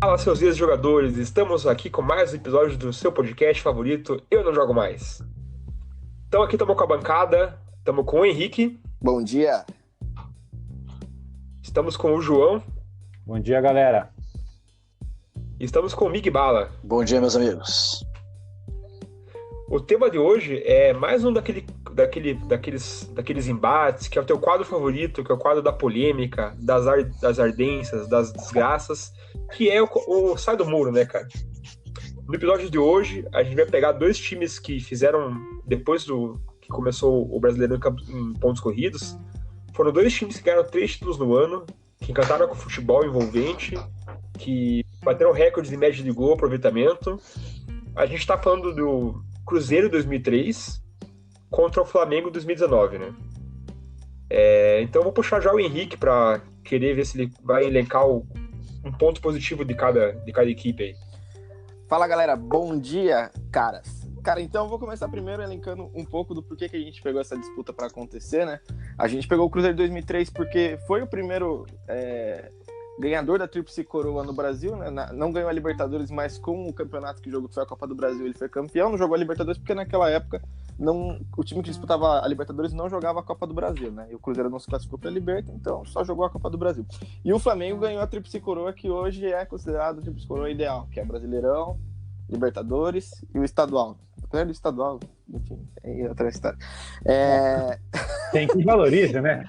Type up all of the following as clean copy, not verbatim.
Fala, seus ex-jogadores, estamos aqui com mais um episódio do seu podcast favorito, Eu Não Jogo Mais. Então aqui estamos com a bancada, estamos com o Henrique, Bom dia. estamos com o João Bom dia, galera. e estamos com o Mig Bala. Bom dia, meus amigos. O tema de hoje é mais um daqueles embates, que é o teu quadro favorito, que é o quadro da polêmica, das ardências, das desgraças, que é o Sai do Muro, né, cara? No episódio de hoje, a gente vai pegar dois times que fizeram, depois do que começou o Brasileirão em pontos corridos, foram dois times que ganharam 3 títulos no ano, que encantaram com o futebol envolvente, que bateram recordes de média de gol, aproveitamento. A gente tá falando do Cruzeiro 2003 contra o Flamengo 2019, né? Então eu vou puxar já o Henrique para querer ver se ele vai elencar um ponto positivo de cada equipe aí. Fala, galera. Bom dia, caras. Cara, então eu vou começar primeiro elencando um pouco do porquê que a gente pegou essa disputa para acontecer, né? A gente pegou o Cruzeiro 2003 porque foi o primeiro ganhador da Tríplice Coroa no Brasil, né? Não ganhou a Libertadores, mas com o campeonato que jogou, que foi a Copa do Brasil, ele foi campeão. Não jogou a Libertadores porque naquela época o time que disputava a Libertadores não jogava a Copa do Brasil, né? E o Cruzeiro não se classificou para a Liberta, então só jogou a Copa do Brasil. E o Flamengo ganhou a Tríplice Coroa, que hoje é considerada a Tríplice Coroa ideal, que é Brasileirão, Libertadores e o Estadual. Apesar do Estadual, enfim, é outra história. Tem que valorizar, né?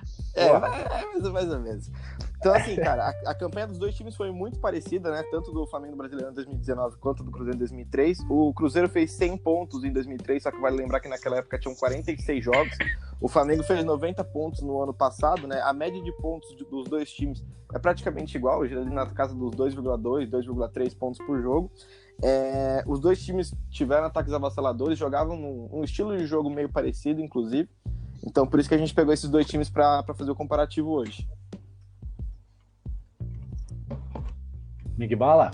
Mais ou menos. Então, assim, cara, a campanha dos dois times foi muito parecida, né? Tanto do Flamengo Brasileiro em 2019 quanto do Cruzeiro em 2003. O Cruzeiro fez 100 pontos em 2003, só que vale lembrar que naquela época tinham 46 jogos. O Flamengo fez 90 pontos no ano passado, né? A média de pontos dos dois times é praticamente igual, hoje ali na casa dos 2,2, 2,3 pontos por jogo. Os dois times tiveram ataques avassaladores, jogavam num estilo de jogo meio parecido, inclusive. Então, por isso que a gente pegou esses dois times para fazer o comparativo hoje. Mig Bala?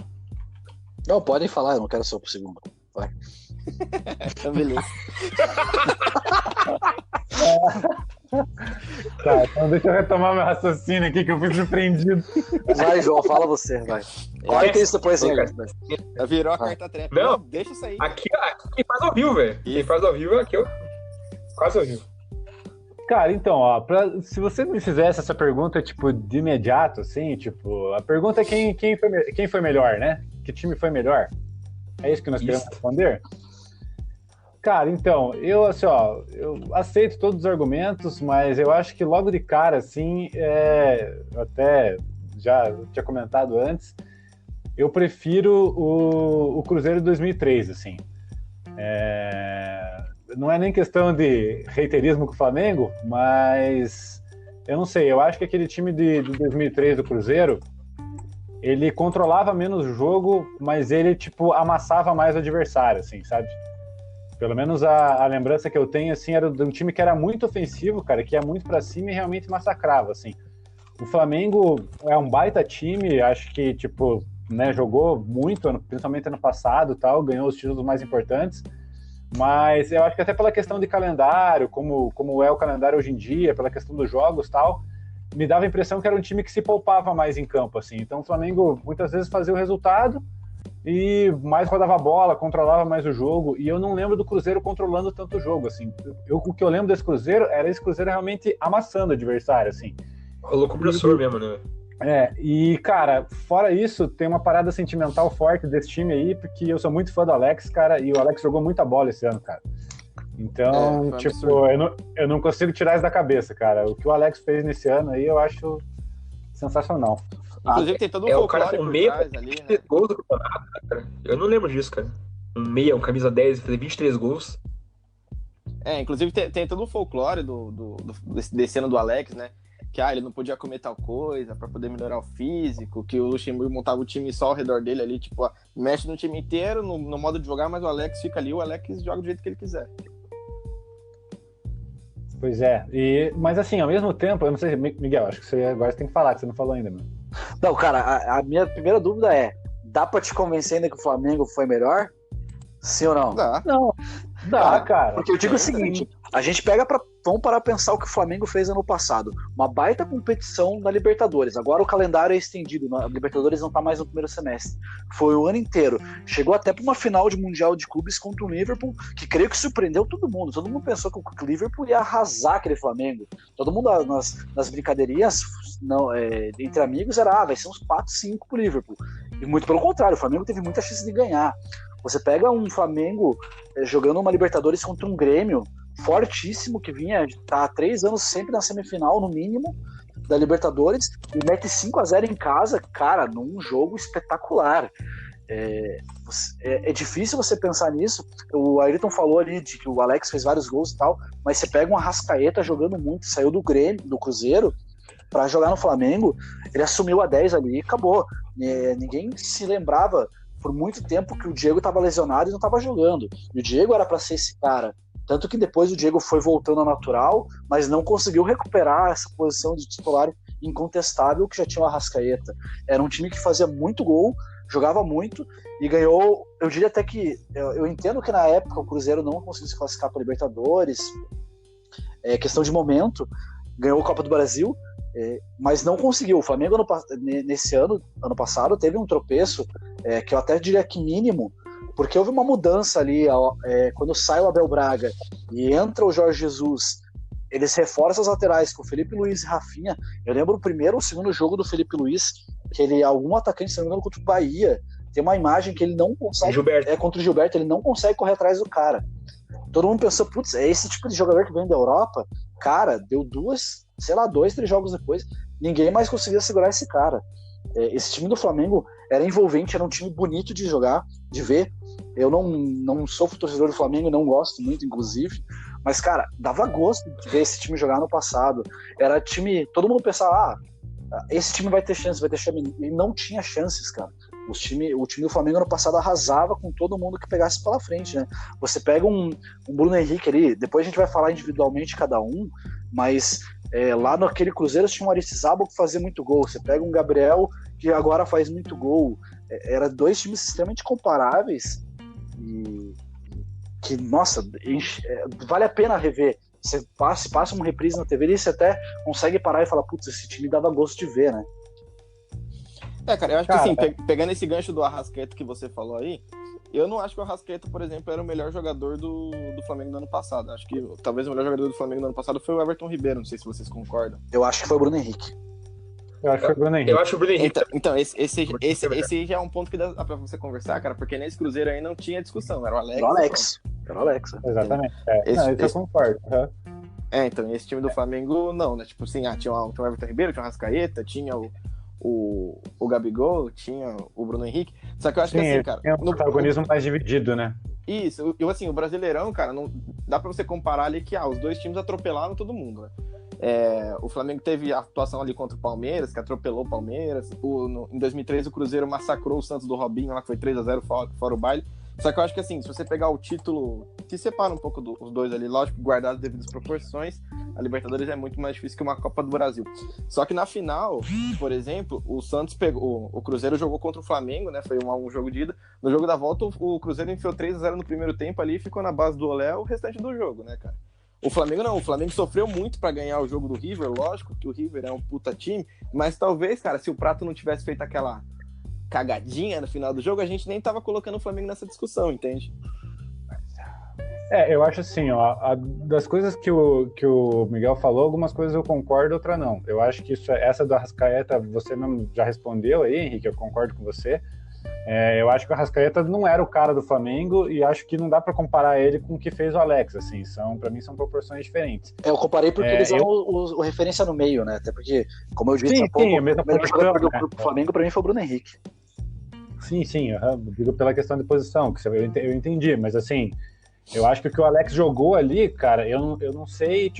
Não, podem falar, eu não quero ser o segundo. Vai. Então, beleza. Tá, então deixa eu retomar meu raciocínio aqui, que eu fui surpreendido. Vai, João, fala você, vai. Corta isso depois, hein, cara. Virou a carta trap. Não, deixa isso aí. Aqui quem faz ao vivo, velho. Quem faz ao vivo é aqui, ó. Quase ao vivo. Cara, então, ó, se você me fizesse essa pergunta, tipo, de imediato, assim, tipo, a pergunta é quem foi melhor, né? Que time foi melhor? É isso que nós queremos responder? Cara, então, eu aceito todos os argumentos, mas eu acho que logo de cara, assim, eu até já tinha comentado antes, eu prefiro o Cruzeiro de 2003, assim. Não é nem questão de reiterismo com o Flamengo, mas eu não sei, eu acho que aquele time de 2003 do Cruzeiro, ele controlava menos o jogo, mas ele, tipo, amassava mais o adversário, assim, sabe? Pelo menos a lembrança que eu tenho, assim, era de um time que era muito ofensivo, cara, que ia muito pra cima e realmente massacrava, assim. O Flamengo é um baita time, acho que, tipo, né, jogou muito, principalmente ano passado e tal, ganhou os títulos mais importantes, mas eu acho que até pela questão de calendário, como é o calendário hoje em dia, pela questão dos jogos e tal, me dava a impressão que era um time que se poupava mais em campo, assim. Então o Flamengo muitas vezes fazia o resultado e mais rodava a bola, controlava mais o jogo, e eu não lembro do Cruzeiro controlando tanto o jogo, assim. O que eu lembro desse Cruzeiro era esse Cruzeiro realmente amassando o adversário, assim. Rolou compressor mesmo, né? E, cara, fora isso, tem uma parada sentimental forte desse time aí, porque eu sou muito fã do Alex, cara, e o Alex jogou muita bola esse ano, cara. Então, tipo, eu não consigo tirar isso da cabeça, cara. O que o Alex fez nesse ano aí, eu acho sensacional. Inclusive, tem todo um o cara folclore com por meia trás ali, 23 né? gols do campeonato, cara. Eu não lembro disso, cara. Um camisa 10, fazer 23 gols. Inclusive tem todo um folclore desse ano do Alex, né? Que ele não podia comer tal coisa pra poder melhorar o físico, que o Luxemburgo montava o time só ao redor dele ali, tipo, mexe no time inteiro, no modo de jogar, mas o Alex fica ali, o Alex joga do jeito que ele quiser. Pois é, mas assim, ao mesmo tempo, eu não sei, Miguel, acho que você agora tem que falar, que você não falou ainda, mano. Não, cara, a minha primeira dúvida é, dá pra te convencer ainda que o Flamengo foi melhor? Sim ou não? Dá. Não. Dá, cara. Porque eu digo o seguinte, a gente pega pra vamos parar pra pensar o que o Flamengo fez ano passado. Uma baita competição na Libertadores. Agora o calendário é estendido. A Libertadores não tá mais no primeiro semestre. Foi o ano inteiro. Chegou até pra uma final de Mundial de Clubes contra o Liverpool, que creio que surpreendeu todo mundo. Todo mundo pensou que o Liverpool ia arrasar aquele Flamengo. Todo mundo nas brincadeirinhas entre amigos era, vai ser uns 4, 5 pro Liverpool. E muito pelo contrário, o Flamengo teve muita chance de ganhar. Você pega um Flamengo jogando uma Libertadores contra um Grêmio fortíssimo, que vinha há 3 anos sempre na semifinal, no mínimo, da Libertadores, e mete 5-0 em casa, cara, num jogo espetacular. É difícil você pensar nisso. O Ayrton falou ali de que o Alex fez vários gols e tal, mas você pega um Arrascaeta jogando muito, saiu do Grêmio, do Cruzeiro, para jogar no Flamengo, ele assumiu a 10 ali e acabou. Ninguém se lembrava por muito tempo que o Diego estava lesionado e não estava jogando. E o Diego era para ser esse cara. Tanto que depois o Diego foi voltando ao natural, mas não conseguiu recuperar essa posição de titular incontestável que já tinha o Arrascaeta. Era um time que fazia muito gol, jogava muito e ganhou. Eu diria até que eu entendo que na época o Cruzeiro não conseguiu se classificar para Libertadores, questão de momento, ganhou a Copa do Brasil, mas não conseguiu. O Flamengo nesse ano passado teve um tropeço que eu até diria que mínimo, porque houve uma mudança ali quando sai o Abel Braga e entra o Jorge Jesus. Eles reforçam as laterais com o Felipe Luiz e Rafinha. Eu lembro o primeiro ou segundo jogo do Felipe Luiz, que algum atacante, se não me engano, contra o Bahia, tem uma imagem que ele não consegue, contra o Gilberto, ele não consegue correr atrás do cara. Todo mundo pensou, putz, é esse tipo de jogador que vem da Europa? Cara, deu 2, 3 jogos depois, ninguém mais conseguia segurar esse cara. Esse time do Flamengo era envolvente, era um time bonito de jogar, de ver. Eu não sou torcedor do Flamengo, não gosto muito, inclusive, mas, cara, dava gosto de ver esse time jogar no passado. Era time, todo mundo pensava, esse time vai ter chance, e não tinha chances, cara. O time do Flamengo no passado arrasava com todo mundo que pegasse pela frente, né? Você pega um Bruno Henrique ali, depois a gente vai falar individualmente cada um, mas lá naquele Cruzeiro tinha um Aristizábal que fazia muito gol. Você pega um Gabriel que agora faz muito gol. Era 2 times extremamente comparáveis e que, nossa, vale a pena rever. Você passa uma reprise na TV e você até consegue parar e falar, putz, esse time dava gosto de ver, né? Cara, eu acho que assim, pegando esse gancho do Arrascaeta que você falou aí, eu não acho que o Arrascaeta, por exemplo, era o melhor jogador do Flamengo no ano passado. Acho que talvez o melhor jogador do Flamengo no ano passado foi o Everton Ribeiro, não sei se vocês concordam. Eu acho que foi o Bruno Henrique. Eu acho que foi o Bruno Henrique. Eu acho o Bruno Henrique. Então esse já é um ponto que dá pra você conversar, cara, porque nesse Cruzeiro aí não tinha discussão, era o Alex. Era o Alex. Exatamente. Eu concordo. Então, esse time do Flamengo, não, né? Tipo assim, tinha o Everton Ribeiro, tinha o Arrascaeta, tinha o Gabigol, tinha o Bruno Henrique. Só que eu acho que assim, cara, tem um protagonismo mais dividido, né? Isso, assim, o Brasileirão, cara, não dá pra você comparar ali que os 2 times atropelaram todo mundo, né? O Flamengo teve a atuação ali contra o Palmeiras, que atropelou o Palmeiras. Em 2003 o Cruzeiro massacrou o Santos do Robinho, lá que foi 3-0 fora o baile. Só que eu acho que assim, se você pegar o título, que separa um pouco os dois ali, lógico, guardado devido às proporções, a Libertadores é muito mais difícil que uma Copa do Brasil. Só que na final, por exemplo, o Santos pegou, o Cruzeiro jogou contra o Flamengo, né? Foi um jogo de ida. No jogo da volta, o Cruzeiro enfiou 3-0 no primeiro tempo ali e ficou na base do olé o restante do jogo, né, cara? O Flamengo não, o Flamengo sofreu muito pra ganhar o jogo do River, lógico que o River é um puta time, mas talvez, cara, se o Prato não tivesse feito aquela cagadinha no final do jogo, a gente nem tava colocando o Flamengo nessa discussão, entende? Eu acho assim, das coisas que o Miguel falou, algumas coisas eu concordo, outra não. Eu acho que essa do Arrascaeta, você mesmo já respondeu aí, Henrique, eu concordo com você. Eu acho que o Arrascaeta não era o cara do Flamengo e acho que não dá pra comparar ele com o que fez o Alex, assim, pra mim são proporções diferentes. Eu comparei porque eles eram o referência no meio, né? Até porque, como eu disse há pouco, o melhor jogador do Flamengo pra mim foi o Bruno Henrique. Sim, eu digo pela questão de posição, que eu entendi, mas assim, eu acho que o que o Alex jogou ali, cara, eu não sei,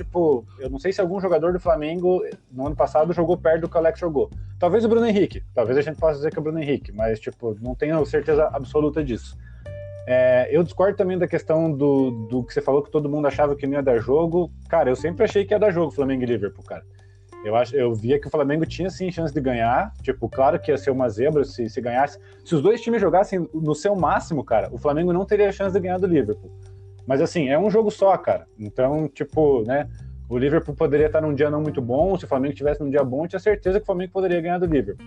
eu não sei se algum jogador do Flamengo no ano passado jogou perto do que o Alex jogou. Talvez o Bruno Henrique, talvez a gente possa dizer que é o Bruno Henrique, mas, não tenho certeza absoluta disso. Eu discordo também da questão do que você falou, que todo mundo achava que não ia dar jogo. Cara, eu sempre achei que ia dar jogo Flamengo e Liverpool, cara. Eu via que o Flamengo tinha sim chance de ganhar, claro que ia ser uma zebra se ganhasse. Se os 2 times jogassem no seu máximo, cara, o Flamengo não teria chance de ganhar do Liverpool. Mas assim, é um jogo só, cara. Então, né, O Liverpool poderia estar num dia não muito bom, se o Flamengo estivesse num dia bom, eu tinha certeza que o Flamengo poderia ganhar do Liverpool.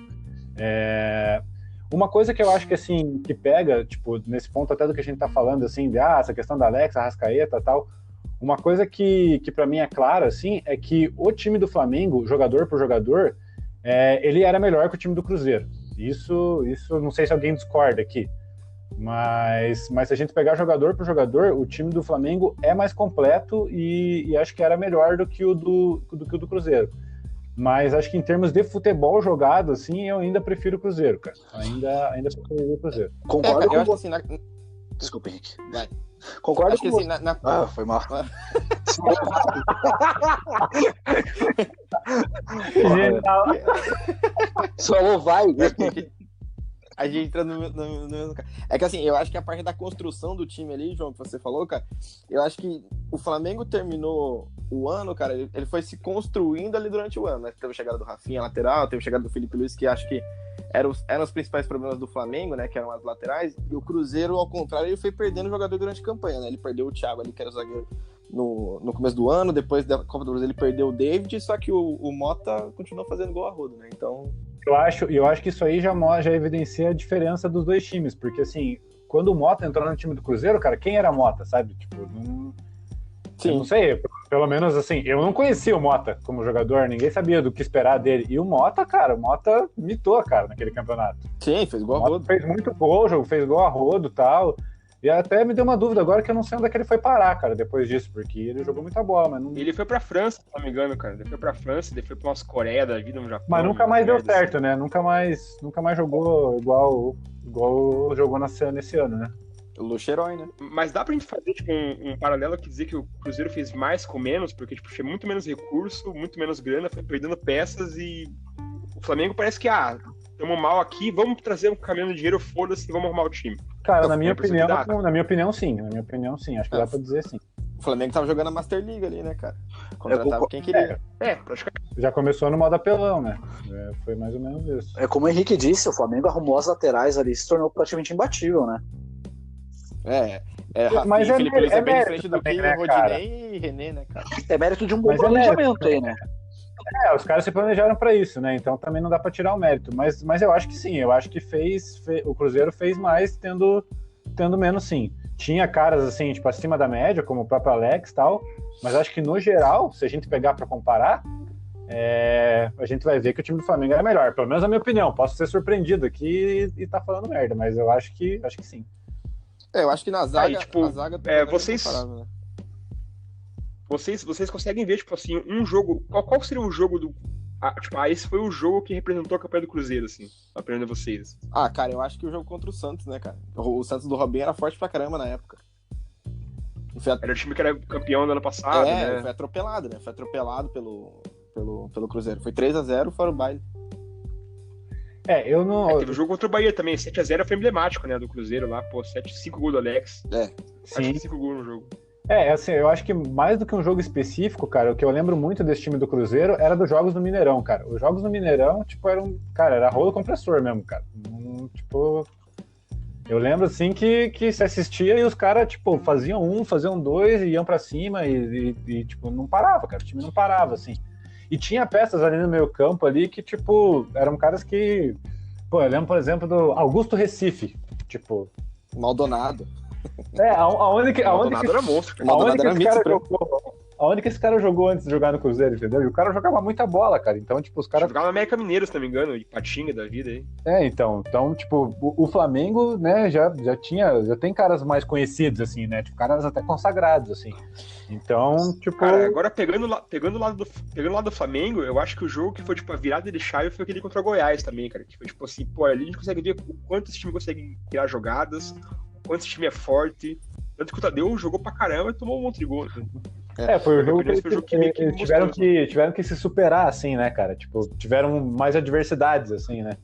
Uma coisa que eu acho que, assim, que pega, tipo, nesse ponto até do que a gente tá falando, assim, de, essa questão da Alex, Arrascaeta e tal, uma coisa que para mim é clara, assim, é que o time do Flamengo, jogador por jogador, ele era melhor que o time do Cruzeiro. Isso não sei se alguém discorda aqui, mas se a gente pegar jogador por jogador, o time do Flamengo é mais completo e acho que era melhor do que o do Cruzeiro. Mas acho que em termos de futebol jogado, assim, eu ainda prefiro o Cruzeiro, cara. Ainda prefiro o Cruzeiro. Concordo com você. Assim, Desculpa, Henrique. Vai. Concordo acho com que assim, foi mal. Só vai. A gente entra no mesmo. É que assim, eu acho que a parte da construção do time ali, João, que você falou, cara, eu acho que o Flamengo terminou o ano, cara, ele foi se construindo ali durante o ano, né? Teve a chegada do Rafinha, lateral, teve a chegada do Felipe Luiz, que acho que eram os principais problemas do Flamengo, né? Que eram as laterais, e o Cruzeiro, ao contrário, ele foi perdendo jogador durante a campanha, né? Ele perdeu o Thiago ali, que era o zagueiro, no começo do ano, depois da Copa do Brasil ele perdeu o David, só que o Mota continuou fazendo gol a rodo, né? Então... Eu acho que isso aí já evidencia a diferença dos dois times, porque assim, quando o Mota entrou no time do Cruzeiro, cara, quem era Mota, sabe? Tipo, eu não sei, pelo menos assim, eu não conhecia o Mota como jogador, ninguém sabia do que esperar dele. E o Mota, cara, mitou, cara, naquele campeonato. Sim, fez gol a rodo. Fez muito gol, fez gol a rodo e tal. E até me deu uma dúvida agora que eu não sei onde é que ele foi parar, cara, depois disso, porque ele jogou muita bola, mas não... Ele foi pra França, se não me engano, cara. Ele foi pra França, ele foi pra umas Coreia da vida, no Japão. Mas nunca mais deu certo, assim, né? Nunca mais jogou igual jogou nesse ano, né? O Lucherói, né? Mas dá pra gente fazer tipo, um paralelo que dizer que o Cruzeiro fez mais com menos, porque tipo, tinha muito menos recurso, muito menos grana, foi perdendo peças e o Flamengo parece que, estamos mal aqui, vamos trazer um caminhão de dinheiro, foda-se, vamos arrumar o time. Cara, na minha opinião, sim. Acho que dá pra dizer sim. O Flamengo tava jogando a Master League ali, né, cara? Contratava quem queria. Praticamente. Já começou no modo apelão, né? Foi mais ou menos isso. É como o Henrique disse, o Flamengo arrumou as laterais ali e se tornou praticamente imbatível, né? Mas Felipe Luiz bem diferente do também, que né, Rodinei e René, né, cara? É mérito de um bom planejamento aí, né? Os caras se planejaram pra isso, né? Então também não dá pra tirar o mérito. Mas eu acho que sim, eu acho que o Cruzeiro fez mais tendo menos, sim. Tinha caras assim, tipo, acima da média, como o próprio Alex e tal, mas acho que no geral, se a gente pegar pra comparar, a gente vai ver que o time do Flamengo era melhor. Pelo menos a minha opinião. Posso ser surpreendido aqui e tá falando merda, mas eu acho que sim. Eu acho que na zaga, a zaga vocês conseguem ver, tipo assim, um jogo. Qual seria o jogo do. Esse foi o jogo que representou a campanha do Cruzeiro, assim, aprendendo vocês. Cara, eu acho que o jogo contra o Santos, né, cara? O Santos do Robinho era forte pra caramba na época. Era o time que era campeão do ano passado, né? Foi atropelado, né? Foi atropelado pelo Cruzeiro. Foi 3-0, fora o baile. Eu não... teve o jogo contra o Bahia também, 7-0 foi emblemático, né, do Cruzeiro lá, 5 gols do Alex. Sim. 5 gols no jogo. Assim, eu acho que mais do que um jogo específico, cara, o que eu lembro muito desse time do Cruzeiro era dos jogos no Mineirão, cara. Os jogos no Mineirão, tipo, era rolo compressor mesmo, cara. Eu lembro, assim, que se assistia e os caras, tipo, faziam 1, faziam 2 e iam pra cima e, tipo, não parava, cara. O time não parava, assim. E tinha peças ali no meio campo ali que, tipo, eram caras que... Pô, eu lembro, por exemplo, do Augusto Recife, tipo... Maldonado. Aonde que era monstro. Aonde que esse cara jogou antes de jogar no Cruzeiro, entendeu? E o cara jogava muita bola, cara. Então, tipo, os caras... Jogava no América Mineiro, se não me engano, e Patinga da vida aí. Então, tipo, o Flamengo, né, já tem caras mais conhecidos, assim, né? Tipo, caras até consagrados, assim. Então, tipo... Cara, agora pegando o lado do Flamengo, eu acho que o jogo que foi, tipo, a virada de chave foi aquele contra o Goiás também, cara. Que foi, tipo assim, ali a gente consegue ver o quanto esse time consegue criar jogadas, o quanto esse time é forte. Tanto que o Tadeu jogou pra caramba e tomou um monte de gol. Foi o jogo que eles tiveram que se superar, assim, né, cara? Tipo, tiveram mais adversidades, assim, né?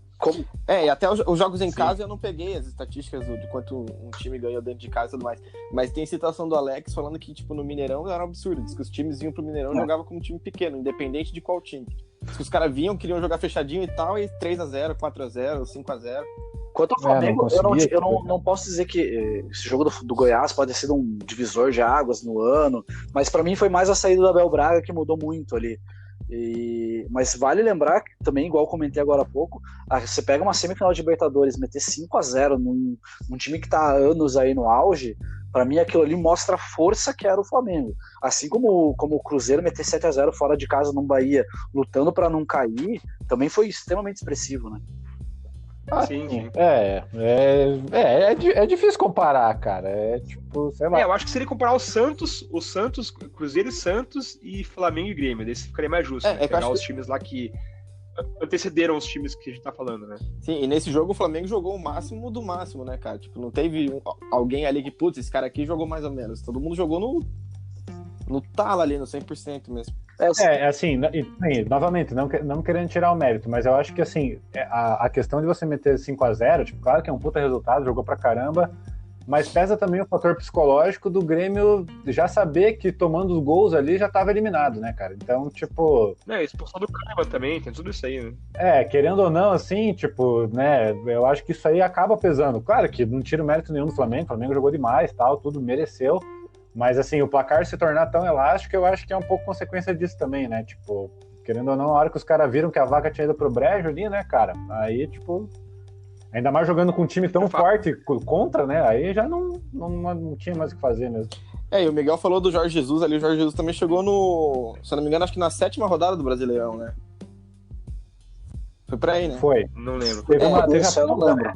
E até os jogos em casa eu não peguei as estatísticas de quanto um time ganhou dentro de casa e tudo mais. Mas tem citação do Alex falando que, tipo, no Mineirão era um absurdo. Diz que os times vinham pro Mineirão e jogavam como um time pequeno, independente de qual time. Os caras vinham, queriam jogar fechadinho e tal, e 3x0, 4x0, 5x0. Quanto ao Flamengo, eu não posso dizer que esse jogo do Goiás pode ter sido um divisor de águas no ano, mas para mim foi mais a saída do Abel Braga que mudou muito ali. Mas vale lembrar que também, igual eu comentei agora há pouco, você pega uma semifinal de Libertadores, meter 5x0 num time que tá há anos aí no auge, para mim aquilo ali mostra a força que era o Flamengo. Assim como o Cruzeiro meter 7x0 fora de casa no Bahia, lutando para não cair, também foi extremamente expressivo, né? Sim. É difícil comparar, cara. É tipo, sei lá. Eu acho que se ele comparar o Santos, Cruzeiro e Santos e Flamengo e Grêmio, desse ficaria mais justo. Né? Pegar os times lá que antecederam os times que a gente tá falando, né? Sim, e nesse jogo o Flamengo jogou o máximo do máximo, né, cara? Tipo, não teve alguém ali que, putz, esse cara aqui jogou mais ou menos. Todo mundo jogou no talo ali, no 100% mesmo. Assim, novamente, não querendo tirar o mérito, mas eu acho que, assim, a questão de você meter 5x0, tipo, claro que é um puta resultado, jogou pra caramba, mas pesa também o fator psicológico do Grêmio já saber que tomando os gols ali já tava eliminado, né, cara? Então, tipo... expulsão do Kahneman também, tem tudo isso aí, né? Querendo ou não, assim, tipo, né, eu acho que isso aí acaba pesando. Claro que não tira o mérito nenhum do Flamengo, o Flamengo jogou demais, tal, tudo mereceu. Mas, assim, o placar se tornar tão elástico, eu acho que é um pouco consequência disso também, né? Tipo, querendo ou não, a hora que os caras viram que a vaca tinha ido pro brejo ali, né, cara? Aí, tipo, ainda mais jogando com um time tão forte contra, né? Aí já não tinha mais o que fazer mesmo. E o Miguel falou do Jorge Jesus ali. O Jorge Jesus também chegou se eu não me engano, acho que na 7ª rodada do Brasileirão, né? Foi pra aí, né? Foi. Não lembro. Teve a pausa, não lembro.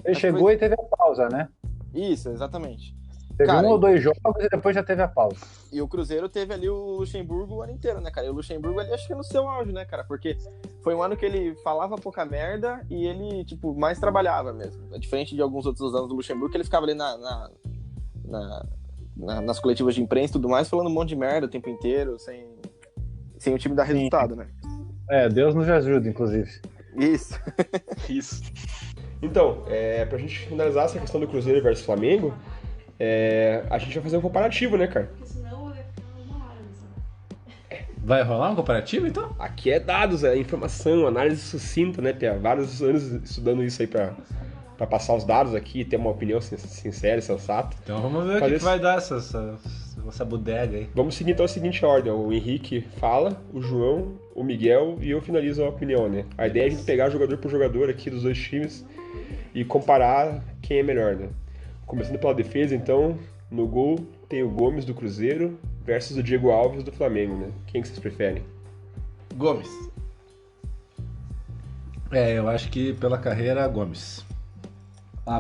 Ele chegou e teve a pausa, né? Isso, exatamente. Teve um ou dois jogos e depois já teve a pausa. E o Cruzeiro teve ali o Luxemburgo o ano inteiro, né, cara? E o Luxemburgo ali acho que é no seu auge, né, cara? Porque foi um ano que ele falava pouca merda e ele, tipo, mais trabalhava mesmo. É diferente de alguns outros anos do Luxemburgo, que ele ficava ali nas coletivas de imprensa e tudo mais, falando um monte de merda o tempo inteiro, sem o time dar resultado, né? Deus nos ajuda, inclusive. Isso. Então, pra gente finalizar essa questão do Cruzeiro versus Flamengo, a gente vai fazer um comparativo, né, cara? Porque senão vai ficar 1 hora. Vai rolar um comparativo, então? Aqui é dados, informação, análise sucinta, né, Pia? Vários anos estudando isso aí pra passar os dados aqui, ter uma opinião sincera e sensata. Então vamos ver o que vai dar essa bodega aí. Vamos seguir então a seguinte ordem: o Henrique fala, o João, o Miguel e eu finalizo a opinião, né? A ideia é a gente pegar jogador por jogador aqui dos dois times e comparar quem é melhor, né? Começando pela defesa, então, no gol tem o Gomes do Cruzeiro versus o Diego Alves do Flamengo, né? Quem que vocês preferem? Gomes. Eu acho que pela carreira, Gomes.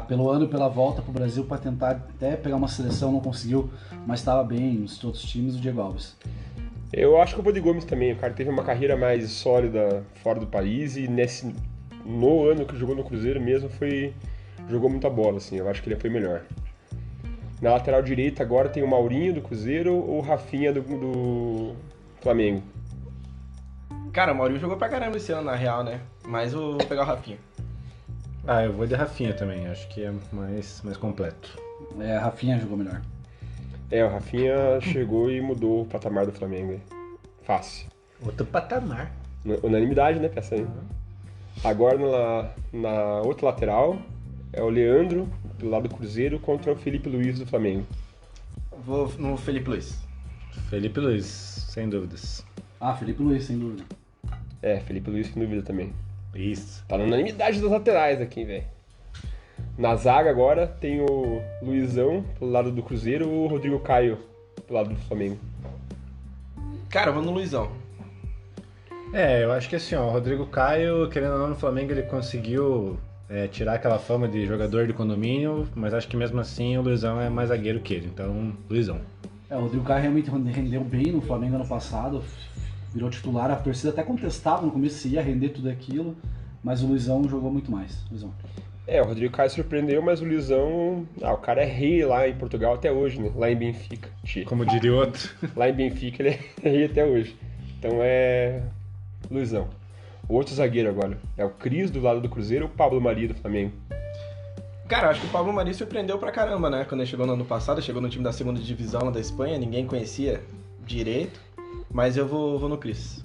Pelo ano e pela volta pro Brasil para tentar até pegar uma seleção, não conseguiu, mas estava bem nos outros times, o Diego Alves. Eu acho que eu vou de Gomes também. O cara teve uma carreira mais sólida fora do país e no ano que jogou no Cruzeiro mesmo jogou muita bola, assim. Eu acho que ele foi melhor. Na lateral direita agora tem o Maurinho do Cruzeiro ou o Rafinha do Flamengo? Cara, o Maurinho jogou pra caramba esse ano, na real, né? Mas eu vou pegar o Rafinha. Eu vou de Rafinha também. Acho que é mais completo. A Rafinha jogou melhor. O Rafinha chegou e mudou o patamar do Flamengo aí. Fácil. Outro patamar. Unanimidade, né, peça aí? Agora na outra lateral é o Leandro, do lado do Cruzeiro, contra o Felipe Luiz do Flamengo. Vou no Felipe Luiz. Felipe Luiz, sem dúvidas. Felipe Luiz, sem dúvida. Felipe Luiz sem dúvida também. Isso. Tá na unanimidade das laterais aqui, velho. Na zaga agora tem o Luizão pelo lado do Cruzeiro e o Rodrigo Caio pelo lado do Flamengo. Cara, eu vou no Luizão. Eu acho que assim, o Rodrigo Caio, querendo ou não, no Flamengo ele conseguiu tirar aquela fama de jogador de condomínio, mas acho que mesmo assim o Luizão é mais zagueiro que ele, então Luizão. O Rodrigo Caio realmente rendeu bem no Flamengo ano passado, virou titular, a torcida até contestava no começo se ia render tudo aquilo, mas o Luizão jogou muito mais. Luizão. O Rodrigo Caio surpreendeu, mas o Luizão, o cara é rei lá em Portugal até hoje, né? Lá em Benfica. Como diria outro. Lá em Benfica ele é rei até hoje. Então Luizão. O outro zagueiro agora é o Cris do lado do Cruzeiro ou o Pablo Mari do Flamengo? Cara, eu acho que o Pablo Mari surpreendeu pra caramba, né? Quando ele chegou no ano passado, chegou no time da 2ª divisão lá da Espanha, ninguém conhecia direito, mas eu vou no Cris.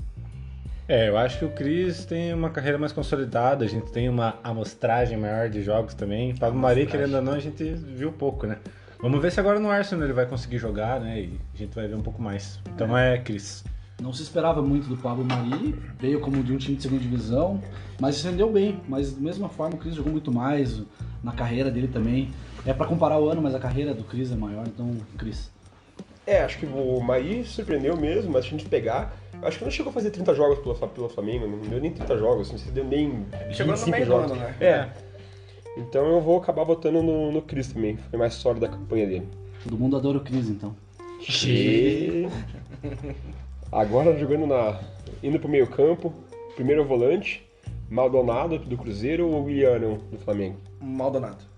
Eu acho que o Cris tem uma carreira mais consolidada, a gente tem uma amostragem maior de jogos também. Pablo Mari, querendo ou não, a gente viu pouco, né? Vamos ver se agora no Arsenal ele vai conseguir jogar, né? E a gente vai ver um pouco mais. Então é Cris. Não se esperava muito do Pablo Mari, veio como de um time de segunda divisão, mas se rendeu bem. Mas da mesma forma, o Cris jogou muito mais na carreira dele também. É pra comparar o ano, mas a carreira do Cris é maior, então Cris. Acho que o Maí surpreendeu mesmo, mas se a gente pegar, acho que não chegou a fazer 30 jogos pelo Flamengo, não deu nem 30 jogos, não deu nem Chegou no 25 meio do jogos. ano, né? Então eu vou acabar votando no Cris também, foi mais sólida a campanha dele. Todo mundo adora o Cris, então. E... Agora indo pro meio campo, primeiro volante, Maldonado do Cruzeiro ou Willian do Flamengo? Maldonado.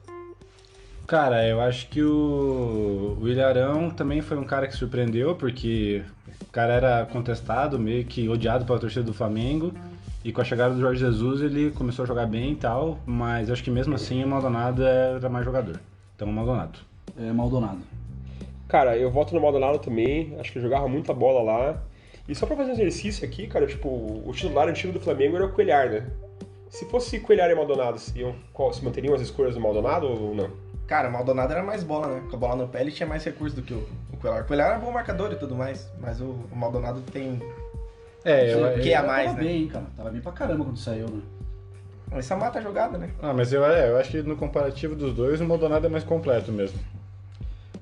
Cara, eu acho que o Willian Arão também foi um cara que surpreendeu, porque o cara era contestado, meio que odiado pela torcida do Flamengo, e com a chegada do Jorge Jesus ele começou a jogar bem e tal, mas eu acho que mesmo assim o Maldonado era mais jogador. Então, Maldonado. É Maldonado. Cara, eu voto no Maldonado também, acho que ele jogava muita bola lá. E só pra fazer um exercício aqui, cara, tipo, o titular antigo do Flamengo era o Cuéllar, né? Se fosse Cuéllar e Maldonado, se manteriam as escolhas do Maldonado ou não? Cara, o Maldonado era mais bola, né? Com a bola no pé ele tinha mais recurso do que o Cuéllar. O Cuéllar era bom marcador e tudo mais, mas o Maldonado tem... Eu que a mais, tava né? bem, cara. Tava bem pra caramba quando saiu, né? Essa mata a jogada, né? mas eu acho que no comparativo dos dois, o Maldonado é mais completo mesmo.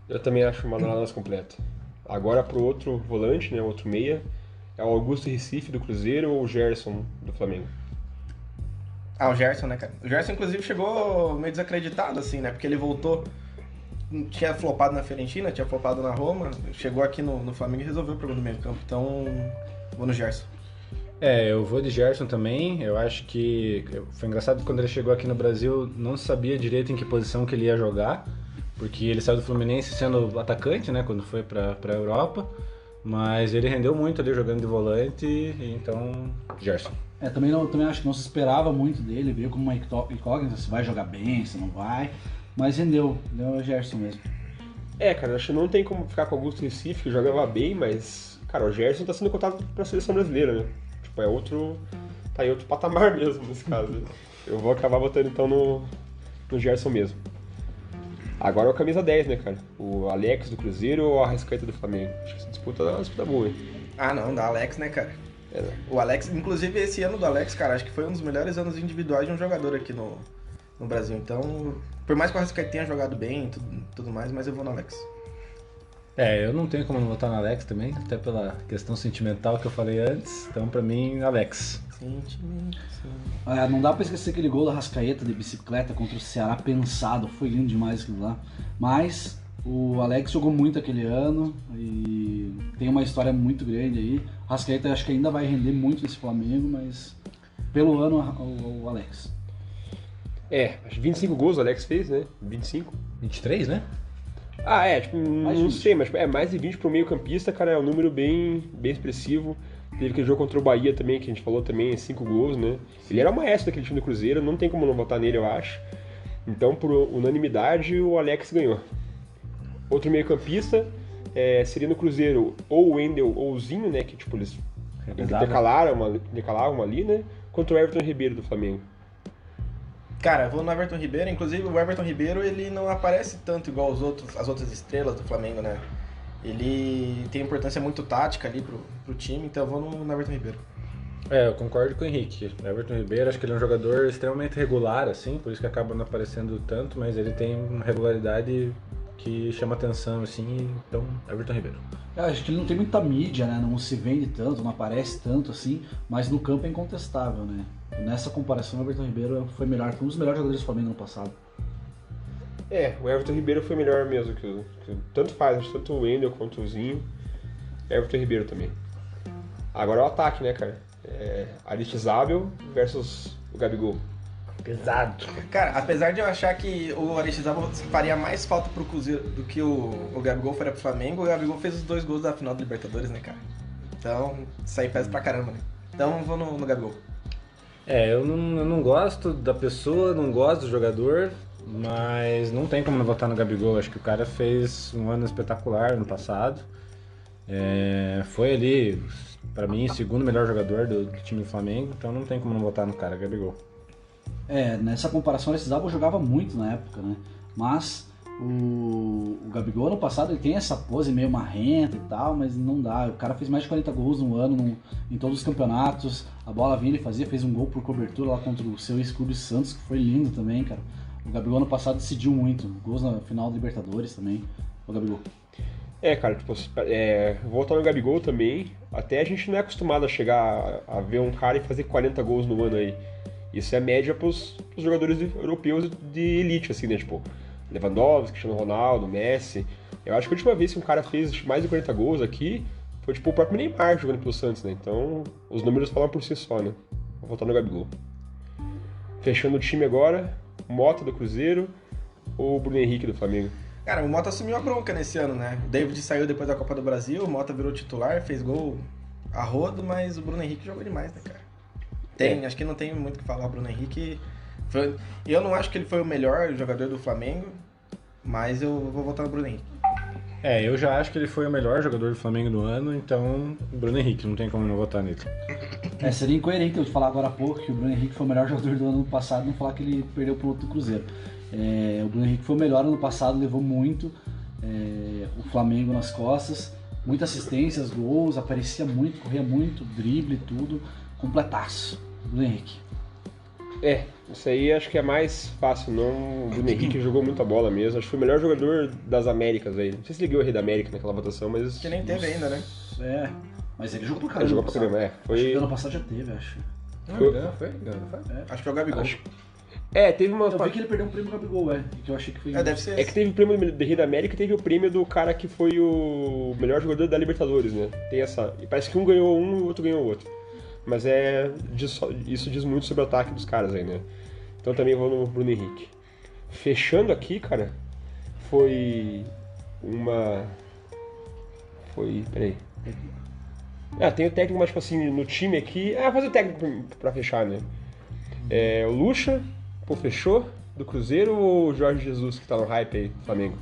Eu também acho o Maldonado mais completo. Agora pro outro volante, né, outro meia, é o Augusto Recife do Cruzeiro ou o Gerson do Flamengo? O Gerson, né, cara? O Gerson, inclusive, chegou meio desacreditado, assim, né? Porque ele voltou, tinha flopado na Fiorentina, tinha flopado na Roma, chegou aqui no Flamengo e resolveu o problema do meio campo. Então, vou no Gerson. Eu vou de Gerson também. Eu acho que foi engraçado quando ele chegou aqui no Brasil, não sabia direito em que posição que ele ia jogar, porque ele saiu do Fluminense sendo atacante, né, quando foi pra Europa, mas ele rendeu muito ali jogando de volante, então Gerson. Também acho que não se esperava muito dele, veio como uma incógnita, se vai jogar bem, se não vai, mas rendeu o Gerson mesmo. Cara, acho que não tem como ficar com o Augusto Recife, que jogava bem, mas, cara, o Gerson tá sendo cotado pra seleção brasileira, né? Tipo, tá em outro patamar mesmo, nesse caso. Eu vou acabar botando, então, no Gerson mesmo. Agora é o camisa 10, né, cara? O Alex do Cruzeiro ou a Arrascaeta do Flamengo? Acho que essa disputa é uma disputa boa, hein? Não, da Alex, né, cara? O Alex, inclusive esse ano do Alex, cara, acho que foi um dos melhores anos individuais de um jogador aqui no Brasil. Então, por mais que o Arrascaeta tenha jogado bem e tudo mais, mas eu vou no Alex. Eu não tenho como não votar no Alex também, até pela questão sentimental que eu falei antes. Então, pra mim, Alex. Não dá pra esquecer aquele gol da Arrascaeta de bicicleta contra o Ceará pensado. Foi lindo demais aquilo lá. Mas o Alex jogou muito aquele ano e tem uma história muito grande aí. O Arrascaeta acho que ainda vai render muito nesse Flamengo, mas pelo ano o Alex. Acho que 25 gols o Alex fez, né? 25. 23, né? Não sei, mas mais de 20 pro meio campista, cara, é um número bem expressivo. Teve aquele jogo contra o Bahia também, que a gente falou também, 5 gols, né? Ele era o maestro daquele time do Cruzeiro, não tem como não votar nele, eu acho. Então, por unanimidade, o Alex ganhou. Outro meio campista seria no Cruzeiro ou o Wendel ou o Zinho, né? Que tipo, eles decalavam ali, né? Contra o Everton Ribeiro do Flamengo. Cara, eu vou no Everton Ribeiro. Inclusive, o Everton Ribeiro, ele não aparece tanto igual as outras estrelas do Flamengo, né? Ele tem importância muito tática ali pro time, então eu vou no Everton Ribeiro. Eu concordo com o Henrique. O Everton Ribeiro, acho que ele é um jogador extremamente regular, assim, por isso que acaba não aparecendo tanto, mas ele tem uma regularidade que chama atenção, assim, então Everton Ribeiro. Acho que ele não tem muita mídia, né? Não se vende tanto, não aparece tanto assim, mas no campo é incontestável, né? Nessa comparação, o Everton Ribeiro foi um dos melhores jogadores do Flamengo no passado. O Everton Ribeiro foi melhor mesmo que tanto faz, tanto o Wendel quanto o Zinho. Everton Ribeiro também. Agora é o ataque, né, cara? Aristizábal versus o Gabigol. Pesado. Cara, apesar de eu achar que o Aristizábal faria mais falta pro Cruzeiro do que o Gabigol faria pro Flamengo, o Gabigol fez os 2 gols da final da Libertadores, né, cara? Então, isso aí pesa pra caramba, né? Então, eu vou no Gabigol. Eu não gosto da pessoa, não gosto do jogador, mas não tem como não votar no Gabigol. Acho que o cara fez um ano espetacular no passado. Foi ali pra mim, segundo melhor jogador do time do Flamengo, então não tem como não votar no cara, Gabigol. Nessa comparação, esse Zabo jogava muito na época, né? Mas o Gabigol, ano passado, ele tem essa pose meio marrenta e tal, mas não dá. O cara fez mais de 40 gols no ano, em todos os campeonatos. A bola vinha, ele fez um gol por cobertura lá contra o seu ex-clube Santos, que foi lindo também, cara. O Gabigol, ano passado, decidiu muito. Gols na final da Libertadores também. O Gabigol. Cara, tipo, voltar no Gabigol também, até a gente não é acostumado a chegar a ver um cara e fazer 40 gols no ano aí. Isso é média pros jogadores europeus de elite, assim, né? Tipo, Lewandowski, Cristiano Ronaldo, Messi. Eu acho que a última vez que um cara fez mais de 40 gols aqui foi, tipo, o próprio Neymar jogando pelo Santos, né? Então, os números falam por si só, né? Vou voltar no Gabigol. Fechando o time agora, Mota do Cruzeiro ou Bruno Henrique do Flamengo? Cara, o Mota assumiu a bronca nesse ano, né? O David saiu depois da Copa do Brasil, o Mota virou titular, fez gol a rodo, mas o Bruno Henrique jogou demais, né, cara? Acho que não tem muito o que falar. O Bruno Henrique, eu não acho que ele foi o melhor jogador do Flamengo, mas eu vou votar no Bruno Henrique. Eu já acho que ele foi o melhor jogador do Flamengo do ano, então Bruno Henrique, não tem como não votar nele. Seria incoerente eu te falar agora há pouco que o Bruno Henrique foi o melhor jogador do ano passado e não falar que ele perdeu pro outro Cruzeiro. O Bruno Henrique foi o melhor ano passado, levou muito o Flamengo nas costas, muitas assistências, gols, aparecia muito, corria muito, drible, tudo, completaço. Bruno Henrique. Isso aí acho que é mais fácil, não. O Bruno Henrique jogou muita bola mesmo. Acho que foi o melhor jogador das Américas aí. Não sei se ele ganhou o Rei da América naquela votação, mas. Que nem teve ainda, né? Mas ele jogou pra caramba. Ele jogou pra caramba, Foi... Acho que ano passado já teve, acho. Foi? Acho que foi o Gabigol. Teve uma. Eu vi que ele perdeu um prêmio Gabigol, que eu achei que foi. Deve ser. Que teve o prêmio do Rei da América e teve o prêmio do cara que foi o melhor jogador da Libertadores, né? Tem essa. E parece que um ganhou um e o outro ganhou o outro. Mas isso diz muito sobre o ataque dos caras aí, né? Então também vou no Bruno Henrique. Fechando aqui, cara, peraí. Tem o técnico, mas tipo assim, no time aqui. Fazer o técnico pra fechar, né? O Lucha, fechou? Do Cruzeiro ou o Jorge Jesus que tá no hype aí do Flamengo?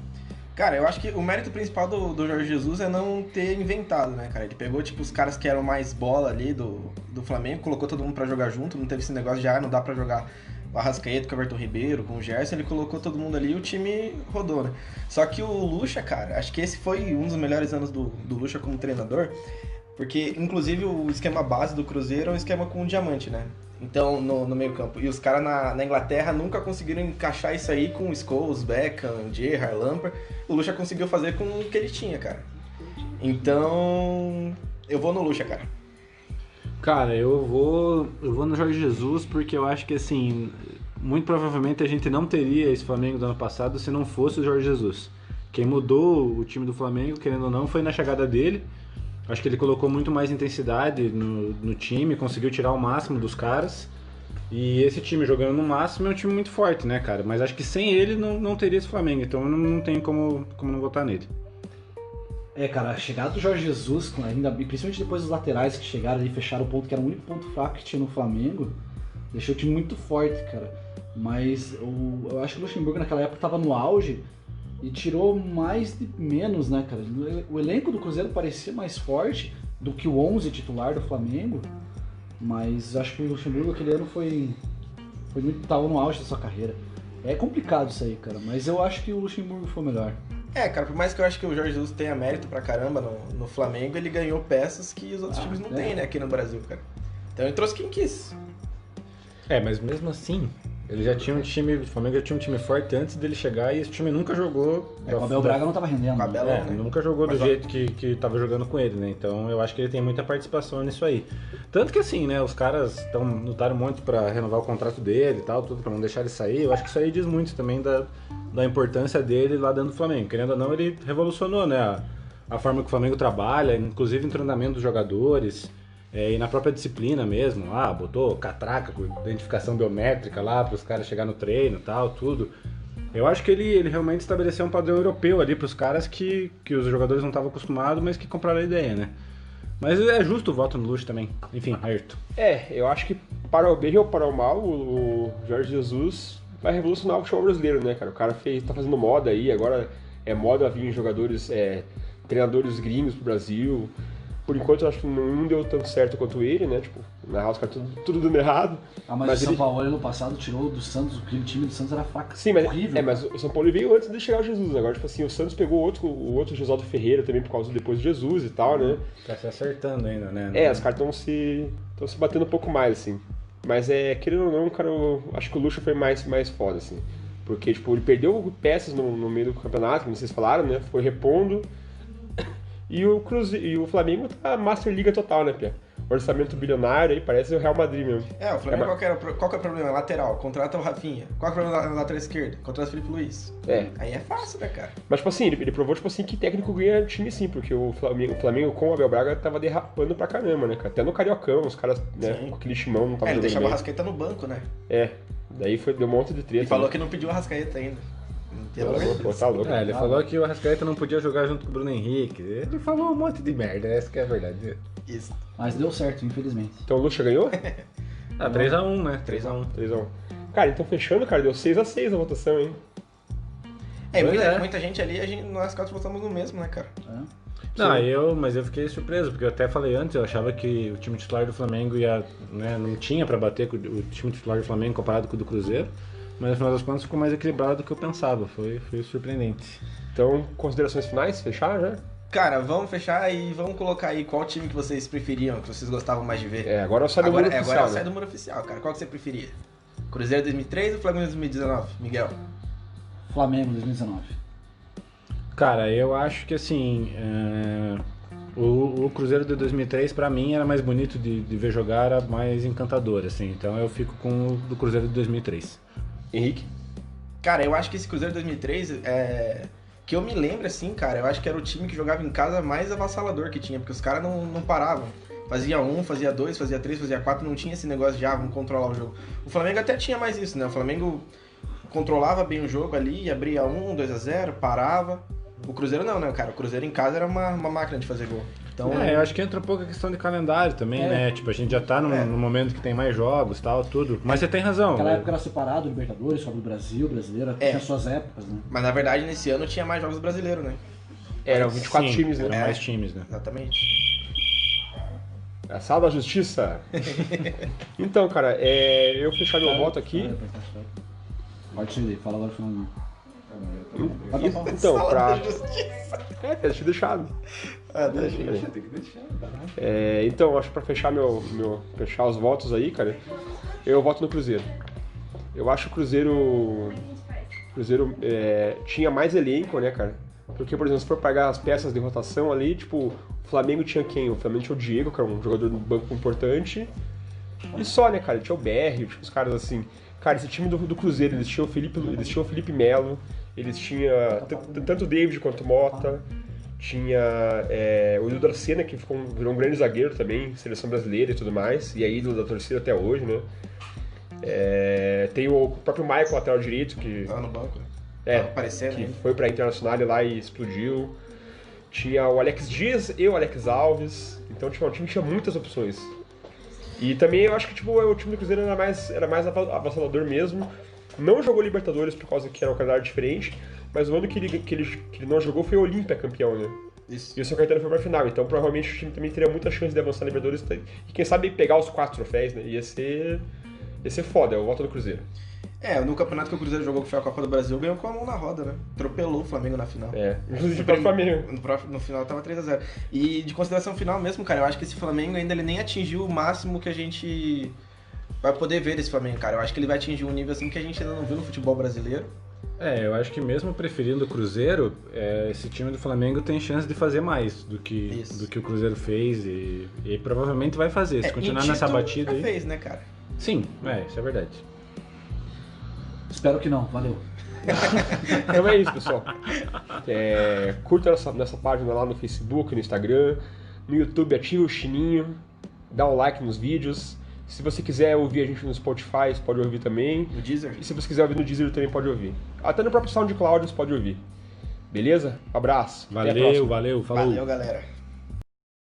Cara, eu acho que o mérito principal do Jorge Jesus é não ter inventado, né, cara? Ele pegou, tipo, os caras que eram mais bola ali do Flamengo, colocou todo mundo pra jogar junto, não teve esse negócio de, não dá pra jogar o Arrascaeta com o Everton Ribeiro, com o Gerson, ele colocou todo mundo ali e o time rodou, né? Só que o Lucha, cara, acho que esse foi um dos melhores anos do Lucha como treinador, porque, inclusive, o esquema base do Cruzeiro é um esquema com um diamante, né? Então, no meio campo. E os caras na Inglaterra nunca conseguiram encaixar isso aí com o Scholes, Beckham, Gerrard, Lampard. O Lucha conseguiu fazer com o que ele tinha, cara. Então, eu vou no Lucha, cara. Cara, eu vou no Jorge Jesus porque eu acho que, assim, muito provavelmente a gente não teria esse Flamengo do ano passado se não fosse o Jorge Jesus. Quem mudou o time do Flamengo, querendo ou não, foi na chegada dele. Acho que ele colocou muito mais intensidade no time, conseguiu tirar o máximo dos caras. E esse time jogando no máximo é um time muito forte, né, cara? Mas acho que sem ele não teria esse Flamengo, então eu não tenho como não votar nele. Cara, a chegada do Jorge Jesus, ainda principalmente depois dos laterais que chegaram e fecharam o ponto, que era o único ponto fraco que tinha no Flamengo, deixou o time muito forte, cara. Mas eu acho que o Luxemburgo naquela época estava no auge e tirou mais de menos, né, cara? O elenco do Cruzeiro parecia mais forte do que o 11 titular do Flamengo, mas acho que o Luxemburgo aquele ano tava no auge da sua carreira. É complicado isso aí, cara, mas eu acho que o Luxemburgo foi o melhor. Cara, por mais que eu acho que o Jorge Jesus tenha mérito pra caramba no Flamengo, ele ganhou peças que os outros times não têm, né, aqui no Brasil, cara. Então ele trouxe quem quis. Mas mesmo assim, ele já tinha um time, o Flamengo já tinha um time forte antes dele chegar e esse time nunca jogou. O Abel Braga não tava rendendo. Né? Nunca jogou do jeito que tava jogando com ele, né? Então eu acho que ele tem muita participação nisso aí. Tanto que assim, né, os caras lutaram muito pra renovar o contrato dele e tal, tudo pra não deixar ele sair. Eu acho que isso aí diz muito também da importância dele lá dentro do Flamengo. Querendo ou não, ele revolucionou, né, a forma que o Flamengo trabalha, inclusive em treinamento dos jogadores. E na própria disciplina mesmo, botou catraca com identificação biométrica lá para os caras chegar no treino e tal, tudo. Eu acho que ele realmente estabeleceu um padrão europeu ali para os caras que os jogadores não estavam acostumados, mas que compraram a ideia, né? Mas é justo o voto no Luxo também. Enfim, Ayrton. Eu acho que para o bem ou para o mal, o Jorge Jesus vai revolucionar o futebol brasileiro, né, cara? O cara tá fazendo moda aí, agora é moda vir jogadores, treinadores gringos pro Brasil. por enquanto eu acho que não deu tanto certo quanto ele, né? Tipo, na real os caras tudo dando errado. Mas o São Paulo ano passado tirou do Santos, aquele time do Santos era fraco. Sim, mas, horrível. mas o São Paulo veio antes de chegar o Jesus. Agora, tipo assim, o Santos pegou o outro Josaldo Ferreira também por causa depois de Jesus e tal, né? Tá se acertando ainda, né? Os caras estão se batendo um pouco mais, assim. Mas querendo ou não, cara, eu acho que o Lucha foi mais foda, assim. Porque, tipo, ele perdeu peças no meio do campeonato, como vocês falaram, né? Foi repondo. E o Flamengo tá Master Liga total, né, Pia? Orçamento bilionário aí, parece o Real Madrid mesmo. O Flamengo, qual que é o problema? Lateral, contrata o Rafinha. Qual que é o problema na lateral esquerda? Contrata o Felipe Luiz. Aí é fácil, né, cara? Mas, tipo assim, ele provou, tipo assim, que técnico ganha time sim, porque o Flamengo com o Abel Braga tava derrapando pra caramba, né, cara? Até no Cariocão, os caras, né, com aquele timão não tava ele jogando deixava bem. o Arrascaeta no banco, né? Daí deu um monte de treta. E falou que não pediu o Arrascaeta ainda. Pô, tá louco. Ele falou que o Arrascaeta não podia jogar junto com o Bruno Henrique. Ele falou um monte de merda, essa que é a verdade. Isso. Mas deu certo, infelizmente. Então o Lucha ganhou? 3x1, né? 3x1. Cara, então fechando, cara, deu 6x6 a votação, hein? Muita gente ali, nós quatro votamos no mesmo, né, cara? Mas eu fiquei surpreso, porque eu até falei antes, eu achava que o time titular do Flamengo não tinha pra bater com o time titular do Flamengo comparado com o do Cruzeiro, mas no final das contas ficou mais equilibrado do que eu pensava, foi surpreendente. Então, considerações finais, fechar já? Cara, vamos fechar e vamos colocar aí qual time que vocês preferiam, que vocês gostavam mais de ver. Agora sai do muro oficial. Agora sai do muro oficial, cara. Qual que você preferia? Cruzeiro 2003 ou Flamengo 2019? Miguel? Flamengo 2019. Cara, eu acho que assim, o Cruzeiro de 2003 pra mim era mais bonito de ver jogar, era mais encantador, assim. Então eu fico com o do Cruzeiro de 2003. Henrique? Cara, eu acho que esse Cruzeiro 2003, que eu me lembro, assim, cara, eu acho que era o time que jogava em casa mais avassalador que tinha, porque os caras não paravam. Fazia 1, fazia 2, fazia 3, fazia 4, não tinha esse negócio de, vamos controlar o jogo. O Flamengo até tinha mais isso, né? O Flamengo controlava bem o jogo ali, abria 1, 2-0, parava. O Cruzeiro não, né, cara? O Cruzeiro em casa era uma máquina de fazer gol. Então, eu acho que entra um pouco a questão de calendário também, né? Tipo, a gente já tá no momento que tem mais jogos e tal, tudo. Mas você tem razão. Naquela época era separado, Libertadores, Copa do Brasil, Brasileiro, tinha suas épocas, né? Mas na verdade, nesse ano tinha mais jogos brasileiros, né? Eram 24 times, né? Eram mais times, né? Exatamente. A sala da justiça. Então, cara, eu fechar meu voto aqui. Pode ser, fala agora o final. Então, deixa deixado. Tem que deixar. Então, acho que pra fechar fechar os votos aí, cara, eu voto no Cruzeiro. Eu acho que o Cruzeiro tinha mais elenco, né, cara? Porque, por exemplo, se for pegar as peças de rotação ali, tipo, o Flamengo tinha quem? O Flamengo tinha o Diego, que era um jogador do banco importante. E só, né, cara? Tinha o BR, tinha os caras assim. Cara, esse time do Cruzeiro, eles tinham o Felipe Melo, eles tinham tanto o David quanto o Mota, tinha o Hildo Dracena, que virou um grande zagueiro também, seleção brasileira e tudo mais, e é ídolo da torcida até hoje, né? Tem o próprio Michael, lateral direito, que Lá no banco, né? Aparecendo, que né? foi pra Internacional lá e explodiu. Tinha o Alex Dias e o Alex Alves, então tipo, o time tinha muitas opções. E também eu acho que tipo, o time do Cruzeiro era mais avassalador mesmo. Não jogou Libertadores por causa que era um calendário diferente, mas o ano que ele não jogou foi o Olímpia campeão, né? Isso. E o São Caetano foi pra final, então provavelmente o time também teria muita chance de avançar na Libertadores e quem sabe pegar os 4 troféus, né? Ia ser foda, eu voto no Cruzeiro. No campeonato que o Cruzeiro jogou, que foi a Copa do Brasil, ganhou com a mão na roda, né? Atropelou o Flamengo na final. Inclusive para o Flamengo. No final tava 3-0. E de consideração final mesmo, cara, eu acho que esse Flamengo ainda ele nem atingiu o máximo que a gente vai poder ver desse Flamengo, cara. Eu acho que ele vai atingir um nível assim que a gente ainda não viu no futebol brasileiro. Eu acho que mesmo preferindo o Cruzeiro, esse time do Flamengo tem chance de fazer mais do que o Cruzeiro fez e provavelmente vai fazer. Se continuar nessa batida aí. Fez, né, cara? Sim, isso é verdade. Espero que não, valeu. Então é isso, pessoal. Curta nessa página lá no Facebook, no Instagram, no YouTube, ativa o sininho, dá um like nos vídeos. Se você quiser ouvir a gente no Spotify, você pode ouvir também. No Deezer? E se você quiser ouvir no Deezer, também pode ouvir. Até no próprio SoundCloud você pode ouvir. Beleza? Abraço. Valeu, falou. Valeu, galera.